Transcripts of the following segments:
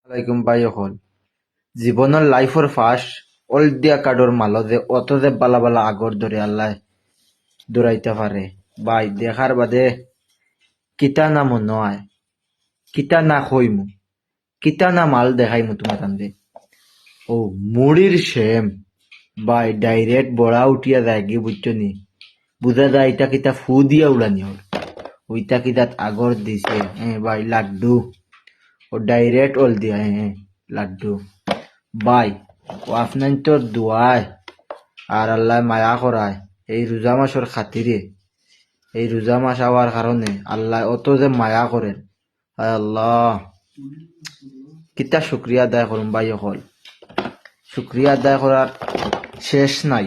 আলাইকুম ভাই হল জীবনের লাইফর ফার্স্ট অল দিয়া কার্ডর মালো যে অত যে বালা বালা আগর ধরে আল্লাহ দৌড়াইতে পারে ভাই দেখার বাদে কিতা না মনে হয় কিতা না কইমু কিতা না মাল দেখাইমু তোমার কান্দে ও মুড়ির সেম ভাই ডাইরেক্ট বড়া উঠিয়া যায় কি বুঝছো নি বুঝা যায় এটা কিতা ফু দিয়া উড়ানি হল ওইটা কিতাত আগর দিছে ভাই লাড্ডু ও ডাইরেক্ট অল দিয়া লাড্ডু ভাই ও আপনার তো দোয়ায় আর আল্লাহ মায়া করায় এই রোজা মাসের খাতিরে এই রোজা মাস হওয়ার কারণে আল্লাহ অত যে মায়া করেন হায় আল্লাহ কিতা শুক্রিয়া আদায় করুন ভাই হল শুক্রিয়া আদায় করার শেষ নাই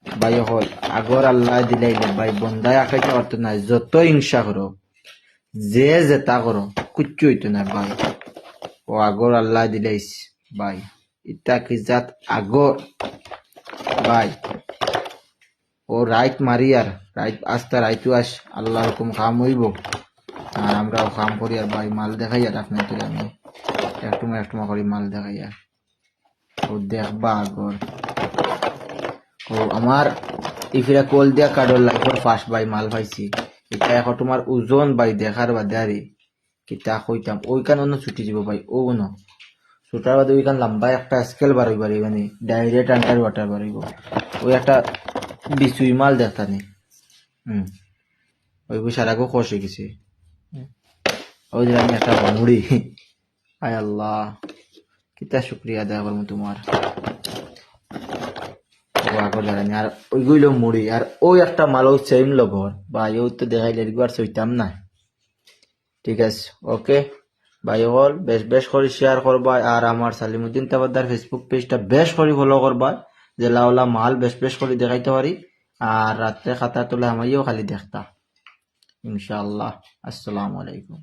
ভাই হল আগর আল্লাহ দিলাইলে ভাই বন্দায় আঁকাইতে পারতো না যত হিংসা করো যে জেতা করো কুচ্ছু হইতো না ভাই ও আগর আল্লাহ দিলাইস ভাই ইটা কি জাত আগর ভাই ও রাইট মারি আর রাইট আস্তা রাইটু আস আল্লাহ হুকুম খাম হইব আর আমরাও খাম করি আর ভাই মাল দেখাই আর আপনার তুলে আমি একটু করি মাল দেখাই আর ও দেখবা আগর ও আমার ইফিরা কল দিয়া কার্ডর লাইফর ফার্স্ট ভাই মাল পাইছি এটা এখন তোমার ওজন ভাই দেখার বাদে আরে কিতা কইতাম ওইখান অন্য ছুটি যাব ভাই ও ন ছুটার বাদে ওইখান লম্বা একটা স্কেল বাড়াই বাড়ি মানে ডাইরেক্ট আন্ডার ওয়াটার বাড়াইব ওই একটা বিচুই মাল দেখতানি ওই সারাগো খস হয়ে গেছে ওই যে আমি একটা মুড়ি আয় আল্লাহ কিতা শুক্রিয়া আদায় করবো তোমার আগর জানি আর ওইগুলো মুড়ি আর ওই একটা মালও সেম লগর ভাই ও তো দেখাইলে একবার সইতাম না ঠিক আছে ওকে ভাই হল বেশ বেশ করে শেয়ার করবা আর আমার সালিমুদ্দিন তাবাদ্দার ফেসবুক পেজটা বেশ করে ফলো করবা যে লাউলা মাল বেশ বেশ করে দেখাইতে পারি আর রাত্রে খাতা তোলে আমাইও খালি দেখতা ইনশাআল্লাহ আসসালামু আলাইকুম